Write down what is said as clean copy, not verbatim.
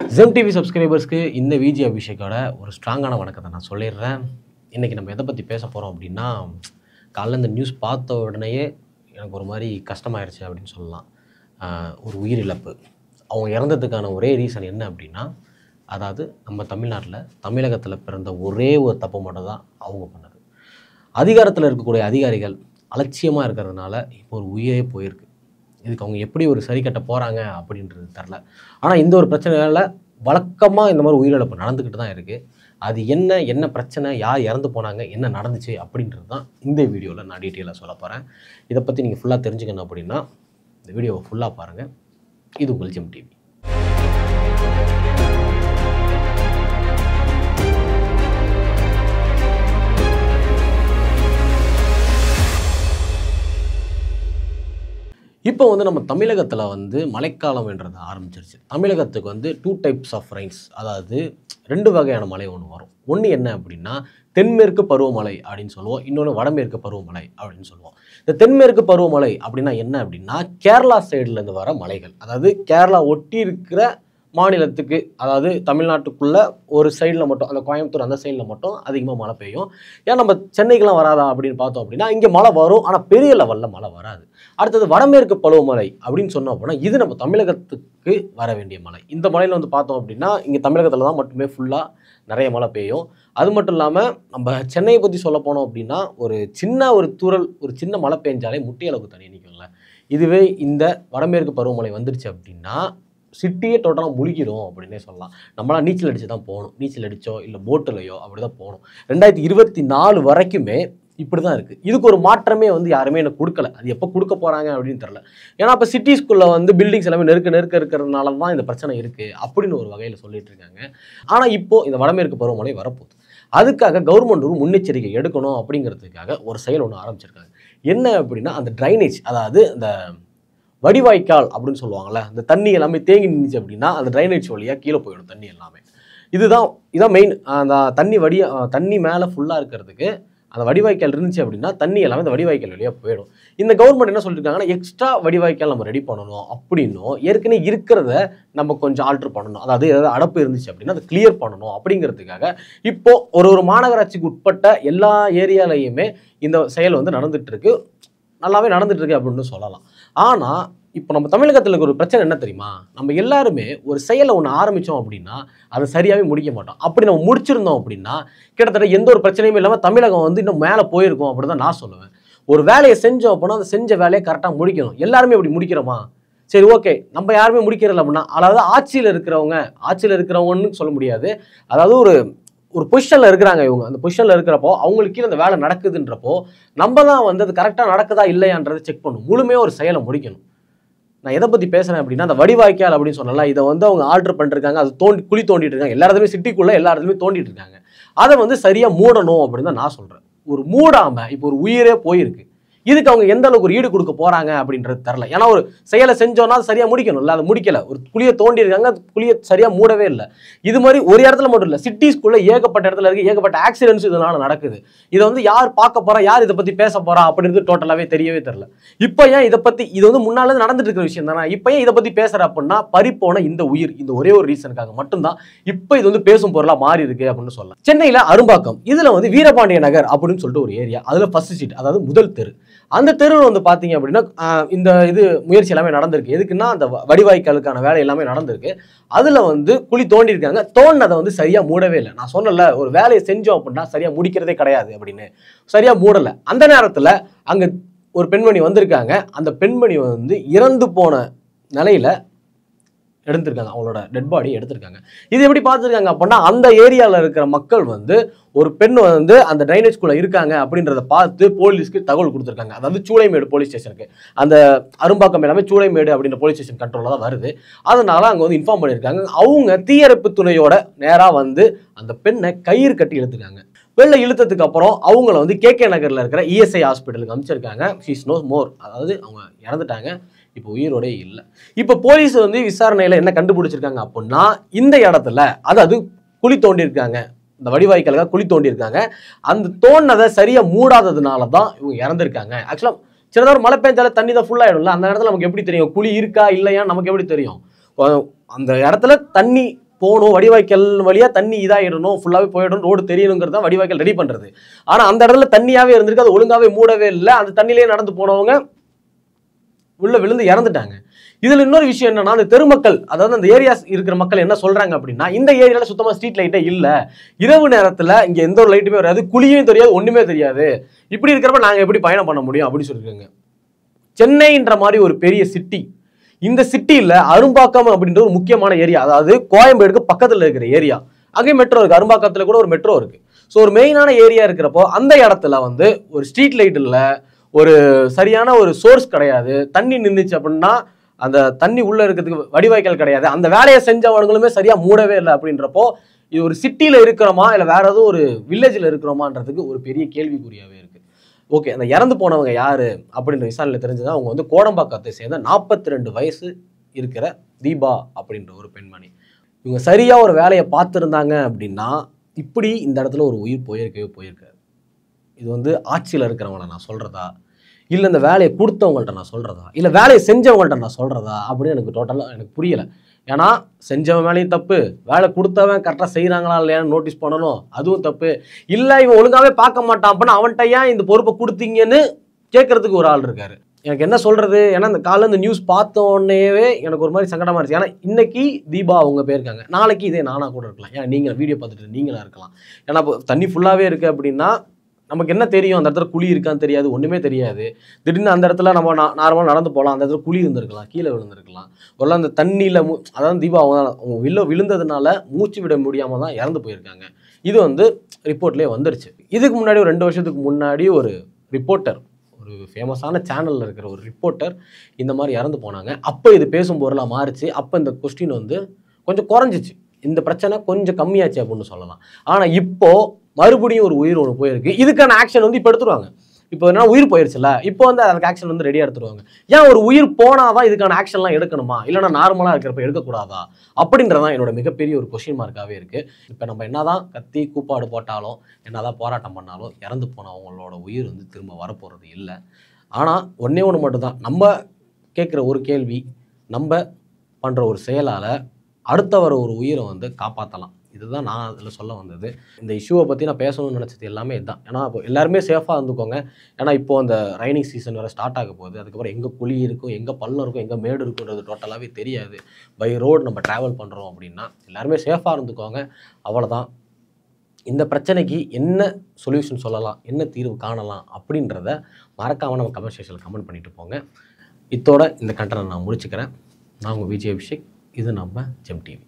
GeM TV சப்ஸ்கிரைபர்ஸ்க்கு இந்த விஜி அபிஷேக்கோட ஒரு ஸ்ட்ராங்கான வணக்கத்தை நான் சொல்லிடுறேன். இன்றைக்கி நம்ம எதை பற்றி பேச போகிறோம் அப்படின்னா, காலைல இந்த நியூஸ் பார்த்த உடனேயே எனக்கு ஒரு மாதிரி கஷ்டமாயிருச்சு அப்படின்னு சொல்லலாம். ஒரு உயிரிழப்பு. அவங்க இறந்ததுக்கான ஒரே ரீசன் என்ன அப்படின்னா, அதாவது நம்ம தமிழகத்தில் பிறந்த ஒரே ஒரு தப்பு மட்டும் தான் அவங்க பண்ணது. அதிகாரத்தில் இருக்கக்கூடிய அதிகாரிகள் அலட்சியமாக இருக்கிறதுனால இப்போ ஒரு உயிரே போயிருக்கு. இதுக்கு அவங்க எப்படி ஒரு சரி கட்ட போகிறாங்க அப்படின்றது தெரில. ஆனால் இந்த ஒரு பிரச்சனையால் வழக்கமாக இந்த மாதிரி உயிரிழப்பு நடந்துக்கிட்டு தான் இருக்குது. அது என்ன பிரச்சனை, யார் இறந்து போனாங்க, என்ன நடந்துச்சு அப்படின்றது தான் இந்த வீடியோவில் நான் டீட்டெயிலாக சொல்ல போகிறேன். இதை பற்றி நீங்கள் ஃபுல்லாக தெரிஞ்சுக்கணும் அப்படின்னா இந்த வீடியோவை ஃபுல்லாக பாருங்கள். இது உங்கள் ஜெம் டிவி. இப்போ நம்ம தமிழகத்தில் மழைக்காலம்ன்றது ஆரம்பிச்சிருச்சு. தமிழகத்துக்கு 2 டைப்ஸ் ஆஃப் ரெயின்ஸ், அதாவது 2 வகையான மழை வரும். ஒன்று என்ன அப்படின்னா தென்மேற்கு பருவமழை அப்படின்னு சொல்லுவோம், இன்னொன்று வடமேற்கு பருவமழை அப்படின்னு சொல்லுவோம். இந்த தென்மேற்கு பருவமழை அப்படின்னா என்ன அப்படின்னா கேரளா சைட்லேருந்து வர மலைகள், அதாவது கேரளா ஒட்டி இருக்கிற மாநிலத்துக்கு, அதாவது தமிழ்நாட்டுக்குள்ளே ஒரு சைடில் மட்டும், அந்த கோயம்புத்தூர் அந்த சைடில் மட்டும் அதிகமாக மழை பெய்யும். ஏன் நம்ம சென்னைக்கெலாம் வராதா அப்படின்னு பார்த்தோம் அப்படின்னா இங்கே மழை வரும், ஆனால் பெரிய லெவலில் மழை வராது. அடுத்தது வடமேற்கு பருவமழை அப்படின்னு சொன்னோம் அப்படின்னா இது நம்ம தமிழகத்துக்கு வர வேண்டிய மழை. இந்த மழையில் பார்த்தோம் அப்படின்னா இங்கே தமிழகத்தில் தான் மட்டுமே ஃபுல்லாக நிறைய மழை பெய்யும். அது மட்டும் இல்லாமல் நம்ம சென்னையை பற்றி சொல்ல போனோம் அப்படின்னா ஒரு சின்ன மழை பெஞ்சாலே முட்டியளவுக்கு தண்ணி நிற்கும்ல. இதுவே இந்த வடமேற்கு பருவமழை வந்துருச்சு அப்படின்னா சிட்டியே டோட்டலாக முழுகிடும் அப்படின்னே சொல்லலாம். நம்மளாம் நீச்சல் அடித்து தான் போகணும். நீச்சல் அடித்தோ இல்லை போட்டுலையோ அப்படி தான் போகணும். 2024 வரைக்குமே இப்படி தான் இருக்குது. இதுக்கு ஒரு மாற்றமே யாருமே எனக்கு கொடுக்கல. அது எப்போ கொடுக்க போகிறாங்க அப்படின்னு தெரில. ஏன்னா இப்போ சிட்டிஸ்குள்ளே பில்டிங்ஸ் எல்லாமே நெருக்க இருக்கிறதுனால தான் இந்த பிரச்சனை இருக்குது அப்படின்னு ஒரு வகையில் சொல்லிட்டு இருக்காங்க. ஆனால் இப்போது இந்த வடமேற்கு பருவமழை வரப்போகுது. அதுக்காக கவர்மெண்ட் ஒரு முன்னெச்சரிக்கை எடுக்கணும் அப்படிங்கிறதுக்காக ஒரு செயல் ஒன்று ஆரம்பிச்சிருக்காங்க. என்ன அப்படின்னா அந்த ட்ரைனேஜ், அதாவது அந்த வடிவாய்க்கால் அப்படின்னு சொல்லுவாங்கள்ல, அந்த தண்ணி எல்லாமே தேங்கி நின்றுச்சு அப்படின்னா அந்த ட்ரைனேஜ் வழியாக கீழே போயிடும் தண்ணி எல்லாமே. இதான் மெயின். அந்த தண்ணி மேலே ஃபுல்லாக இருக்கிறதுக்கு அந்த வடிவாய்க்கால் இருந்துச்சு அப்படின்னா தண்ணி எல்லாமே அந்த வடிவாய்க்கால் வழியாக போயிடும். இந்த கவர்மெண்ட் என்ன சொல்லியிருக்காங்கன்னா எக்ஸ்ட்ரா வடிவாய்க்கால் நம்ம ரெடி பண்ணணும் அப்படின்னும், ஏற்கனவே இருக்கிறத நம்ம கொஞ்சம் ஆல்ட்ரு பண்ணணும், அதாவது ஏதாவது அடப்பு இருந்துச்சு அப்படின்னா அதை கிளியர் பண்ணணும் அப்படிங்கிறதுக்காக இப்போது ஒரு மாநகராட்சிக்கு உட்பட்ட எல்லா ஏரியாலையுமே இந்த செயல் நடந்துட்டு இருக்கு. நல்லாவே நடந்துட்டு இருக்கு அப்படின்னு சொல்லலாம். ஆனால் இப்போ நம்ம தமிழகத்தில் இருக்கிற ஒரு பிரச்சனை என்ன தெரியுமா, நம்ம எல்லாருமே ஒரு செயலை ஒன்று ஆரம்பித்தோம் அப்படின்னா அதை சரியாகவே முடிக்க மாட்டோம். அப்படி நம்ம முடிச்சிருந்தோம் அப்படின்னா கிட்டத்தட்ட எந்த ஒரு பிரச்சனையுமே இல்லாமல் தமிழகம் இன்னும் மேலே போயிருக்கும் அப்படின்னு தான் நான் சொல்லுவேன். ஒரு வேலையை செஞ்சோம் அப்படின்னா அந்த செஞ்ச வேலையை கரெக்டாக முடிக்கணும். எல்லாருமே இப்படி முடிக்கிறோமா? சரி, ஓகே, நம்ம யாருமே முடிக்கிறதில்ல அப்படின்னா, அதாவது ஆட்சியில் இருக்கிறவங்கன்னு சொல்ல முடியாது. அதாவது ஒரு பொசிஷனில் இருக்கிறாங்க இவங்க. அந்த பொசிஷனில் இருக்கிறப்போ அவங்களுக்கு கீழே அந்த வேலை நடக்குதுன்றப்போ நம்ம தான் அது கரெக்டாக நடக்குதா இல்லையான்றதை செக் பண்ணணும். முழுமையாக ஒரு செயலை முடிக்கணும். நான் எதை பற்றி பேசுகிறேன் அப்படின்னா அந்த வடிவாய்க்கால் அப்படின்னு சொன்னல, இதை அவங்க ஆல்ட்ரு பண்ணிருக்காங்க. அது குழி தோண்டிட்டு இருக்காங்க. எல்லா இடத்துலையுமே சிட்டிக்குள்ளே எல்லா இடத்துலையுமே தோண்டிட்டு இருக்காங்க. அதை சரியாக மூடணும் அப்படின்னு தான் நான் சொல்கிறேன். ஒரு மூடாமல் இப்போ ஒரு உயிரே போயிருக்கு. இதுக்கு அவங்க எந்த அளவுக்கு ஒரு ஈடு கொடுக்க போறாங்க அப்படின்றது தெரியல. ஏன்னா ஒரு செயலை செஞ்சோன்னா அது சரியா முடிக்கணும்ல, அதை முடிக்கல. ஒரு குழியை தோண்டி இருக்காங்க, அது குழியை சரியா மூடவே இல்லை. இது மாதிரி ஒரு இடத்துல மட்டும் இல்லை, சிட்டிஸ்குள்ள ஏகப்பட்ட இடத்துல இருக்கு. ஏகப்பட்ட ஆக்சிடென்ட்ஸ் இதனால நடக்குது. இதை யார் பார்க்க போறா, யார் இதை பத்தி பேச போறா அப்படின்றது டோட்டலாவே தெரியவே தெரியல. இப்போ ஏன் இதை பத்தி, இது முன்னால நடந்துட்டு இருக்கிற விஷயம் தானே, இப்போ ஏன் இதை பத்தி பேசுற அப்படின்னா பறிப்போன இந்த உயிர், இந்த ஒரே ஒரு ரீசனுக்காக மட்டும்தான் இப்போ இது பேசும் பொருளா மாறி இருக்கு அப்படின்னு சொல்லலாம். சென்னையில அரும்பாக்கம், இதுல வீரபாண்டிய நகர் அப்படின்னு சொல்லிட்டு ஒரு ஏரியா, அதுல ஃபர்ஸ்ட் ஸ்ட்ரீட், அதாவது முதல் தெரு. அந்த தெருவில் பார்த்தீங்க அப்படின்னா இந்த முயற்சி எல்லாமே நடந்திருக்கு. எதுக்குன்னா அந்த வடிவாய்க்காலுக்கான வேலை எல்லாமே நடந்திருக்கு. அதில் குழி தோண்டியிருக்காங்க. தோண்டினதை சரியாக மூடவே இல்லை. நான் சொன்னல, ஒரு வேலையை செஞ்சோம் அப்படின்னா சரியாக முடிக்கிறதே கிடையாது அப்படின்னு. சரியாக மூடலை. அந்த நேரத்தில் அங்கே ஒரு பெண்மணி வந்திருக்காங்க. அந்த பெண்மணி இறந்து போன நிலையில் எடுத்திருக்காங்க. அவங்களோட டெட் பாடி எடுத்திருக்காங்க. இது எப்படி பார்த்துருக்காங்க அப்படின்னா அந்த ஏரியாவில் இருக்கிற மக்கள் ஒரு பெண் அந்த ட்ரைனேஜ்குள்ளே இருக்காங்க அப்படின்றத பார்த்து போலீஸ்க்கு தகவல் கொடுத்துருக்காங்க. அதாவது சூளைமேடு போலீஸ் ஸ்டேஷனுக்கு. அந்த அரும்பாக்கம் எல்லாமே சூளைமேடு அப்படின்ற போலீஸ் ஸ்டேஷன் கண்ட்ரோலில் தான் வருது. அதனால அங்கே இன்ஃபார்ம் பண்ணியிருக்காங்க. அவங்க தீயணைப்பு துணையோட நேராக அந்த பெண்ணை கயிறு கட்டி இழுத்துருக்காங்க. வெளில இழுத்ததுக்கு அப்புறம் அவங்கள KK நகரில் இருக்கிற ESI ஹாஸ்பிட்டலுக்கு அமைச்சிருக்காங்க. ஷீஸ் நோ மோர், அதாவது அவங்க இறந்துட்டாங்க, இப்போ உயிரோடே இல்லை. இப்போ போலீஸ் விசாரணையில் என்ன கண்டுபிடிச்சிருக்காங்க அப்படின்னா இந்த இடத்துல, அதாவது குழி தோண்டியிருக்காங்க, இந்த வடிவாய்க்காலுக்காக குழி தோண்டியிருக்காங்க. அந்த தோண்டினதை சரியாக மூடாததுனால தான் இவங்க இறந்துருக்காங்க. ஆக்சுவலாக சின்னதாக மழை பெஞ்சாலே தண்ணி தான் ஃபுல்லாகிடும்ல, அந்த இடத்துல நமக்கு எப்படி தெரியும் குழி இருக்கா இல்லையான்னு நமக்கு எப்படி தெரியும்? அந்த இடத்துல தண்ணி போகணும், வடிவாய்க்கால் வழியாக தண்ணி இதாகிடணும், ஃபுல்லாகவே போயிடணும், ரோடு தெரியணுங்கிறது தான் வடிவாய்க்கால் ரெடி பண்ணுறது. ஆனால் அந்த இடத்துல தண்ணியாகவே இருந்திருக்கு, அது ஒழுங்காகவே மூடவே இல்லை. அந்த தண்ணியிலே நடந்து போனவங்க உள்ள விழுந்து இறந்துட்டாங்க. இதில் இன்னொரு விஷயம் என்னன்னா, அந்த தெருமக்கள், அதாவது அந்த ஏரியாஸ் இருக்கிற மக்கள் என்ன சொல்கிறாங்க அப்படின்னா, இந்த ஏரியாவில் சுத்தமாக ஸ்ட்ரீட் லைட்டே இல்லை, இரவு நேரத்தில் இங்கே எந்த ஒரு லைட்டுமே வராது, குழியும் தெரியாது, ஒன்றுமே தெரியாது, இப்படி இருக்கிறப்ப நாங்கள் எப்படி பயணம் பண்ண முடியும் அப்படின்னு சொல்லியிருக்காங்க. சென்னைன்ற மாதிரி ஒரு பெரிய சிட்டி, இந்த சிட்டியில் அரும்பாக்கம் அப்படின்ற ஒரு முக்கியமான ஏரியா, அதாவது கோயம்பேடுக்கு பக்கத்தில் இருக்கிற ஏரியா, அங்கேயும் மெட்ரோ இருக்குது, அரும்பாக்கத்தில் கூட ஒரு மெட்ரோ இருக்குது. ஸோ ஒரு மெயினான ஏரியா இருக்கிறப்போ அந்த இடத்துல வந்து ஒரு ஸ்ட்ரீட் லைட் இல்லை, ஒரு சரியான ஒரு சோர்ஸ் கிடையாது, தண்ணி நின்றுச்சு அப்படின்னா அந்த தண்ணி உள்ளே இருக்கிறதுக்கு வடிவாய்க்கால் கிடையாது, அந்த வேலையை செஞ்சவங்களுமே சரியாக மூடவே இல்லை. அப்படின்றப்போ இது ஒரு சிட்டியில் இருக்கிறோமா இல்லை வேற எதுவும் ஒரு வில்லேஜில் இருக்கிறோமான்றதுக்கு ஒரு பெரிய கேள்விக்குறியாகவே இருக்குது. ஓகே, அந்த இறந்து போனவங்க யார் அப்படின்ற விசாரணையில் தெரிஞ்சது, அவங்க வந்து கோடம்பாக்கத்தை சேர்ந்த 42 வயசு இருக்கிற தீபா அப்படின்ற ஒரு பெண்மணி. இவங்க சரியாக ஒரு வேலையை பார்த்துருந்தாங்க அப்படின்னா இப்படி இந்த இடத்துல ஒரு உயிர் போயிருக்காது. இது வந்து ஆட்சியில் இருக்கிறவங்கள நான் சொல்கிறதா, இல்லை இந்த வேலையை கொடுத்தவங்கள்ட்ட நான் சொல்கிறதா, இல்லை வேலையை செஞ்சவங்கள்ட்ட நான் சொல்கிறதா அப்படின்னு எனக்கு டோட்டலாக எனக்கு புரியலை. ஏன்னா செஞ்சவன் வேலையும் தப்பு, வேலை கொடுத்தவன் கரெக்டாக செய்கிறாங்களா இல்லையான்னு நோட்டீஸ் பண்ணணும், அதுவும் தப்பு. இல்லை இவன் ஒழுங்காகவே பார்க்க மாட்டான் அப்படின்னா அவன்கிட்ட ஏன் இந்த பொறுப்பை கொடுத்தீங்கன்னு கேட்கறதுக்கு ஒரு ஆள் இருக்காரு. எனக்கு என்ன சொல்கிறது, ஏன்னா இந்த காலையில் இந்த நியூஸ் பார்த்தோன்னேவே எனக்கு ஒரு மாதிரி சங்கடமாக இருந்துச்சு. ஏன்னா இன்னைக்கு தீபா அவங்க போயிருக்காங்க, நாளைக்கு இதே நானாக கூட இருக்கலாம், ஏன் நீங்கள் வீடியோ பார்த்துட்டு நீங்களாக இருக்கலாம். ஏன்னா இப்போ தண்ணி ஃபுல்லாகவே இருக்குது அப்படின்னா நமக்கு என்ன தெரியும், அந்த இடத்துல குழி இருக்கான்னு தெரியாது, ஒன்றுமே தெரியாது. திடீர்னு அந்த இடத்துல நம்ம நார்மலாக நடந்து போகலாம், அந்த இடத்துல குழி இருந்திருக்கலாம், கீழே விழுந்திருக்கலாம். ஒரு அந்த தண்ணியில் அதாவது தீபா அவங்க விழுந்ததுனால மூச்சு விட முடியாமல் தான் இறந்து போயிருக்காங்க. இது வந்து ரிப்போர்ட்லேயே வந்துருச்சு. இதுக்கு முன்னாடி ஒரு 2 வருஷத்துக்கு முன்னாடி ஒரு ரிப்போர்ட்டர், ஒரு ஃபேமஸான சேனலில் இருக்கிற ஒரு ரிப்போர்ட்டர் இந்த மாதிரி இறந்து போனாங்க. அப்போ இது பேசும் பொருளாக மாறிச்சு. அப்போ இந்த கொஸ்டின் வந்து கொஞ்சம் குறைஞ்சிச்சு, இந்த பிரச்சனை கொஞ்சம் கம்மியாச்சு அப்படின்னு சொல்லலாம். ஆனால் இப்போது மறுபடியும் ஒரு உயிர் ஒன்று போயிருக்கு. இதுக்கான ஆக்ஷன் வந்து இப்போ எடுத்துருவாங்க. இப்போ என்ன உயிர் போயிடுச்சுல்ல, இப்போ வந்து அதுக்கு ஆக்ஷன் வந்து ரெடியாக எடுத்துருவாங்க. ஏன் ஒரு உயிர் போனாதான் இதுக்கான ஆக்ஷன்லாம் எடுக்கணுமா, இல்லைனா நார்மலாக இருக்கிறப்ப எடுக்கக்கூடாதா அப்படின்றதான் என்னோட மிகப்பெரிய ஒரு கொஸ்டின் மார்க்காகவே இருக்குது. இப்போ நம்ம என்னதான் கத்தி கூப்பாடு போட்டாலும், என்னதான் போராட்டம் பண்ணாலும், இறந்து போனவங்களோட உயிர் வந்து திரும்ப வரப்போகிறது இல்லை. ஆனால் ஒன்றே ஒன்று மட்டும்தான், நம்ம கேட்குற ஒரு கேள்வி, நம்ம பண்ணுற ஒரு செயலால் அடுத்த வர ஒரு உயிரை வந்து காப்பாற்றலாம். இதுதான் நான் அதில் சொல்ல வந்தது. இந்த இஷ்யூவை பற்றி நான் பேசணும்னு நினச்சது எல்லாமே இதுதான். ஏன்னா இப்போ எல்லாருமே சேஃபாக இருந்துக்கோங்க. ஏன்னா இப்போது அந்த ரைனிங் சீசன் வேறு ஸ்டார்ட் ஆக போகுது. அதுக்கப்புறம் எங்கே குழி இருக்கும், எங்கே பள்ளம் இருக்கும், எங்கே மேடு இருக்குன்றது டோட்டலாகவே தெரியாது. பை ரோடு நம்ம ட்ராவல் பண்ணுறோம் அப்படின்னா எல்லாருமே சேஃபாக இருந்துக்கோங்க. அவ்வளோதான். இந்த பிரச்சனைக்கு என்ன சொல்யூஷன் சொல்லலாம், என்ன தீர்வு காணலாம் அப்படின்றத மறக்காமல் நம்ம கமெண்ட் செக்ஷனில் கமெண்ட் பண்ணிட்டு போங்க. இதோட இந்த கண்டென்ட் நான் முடிச்சுக்கிறேன். நான் உங்கள் விஜய் அபிஷேக். இது நம்ம ஜெம் டிவி.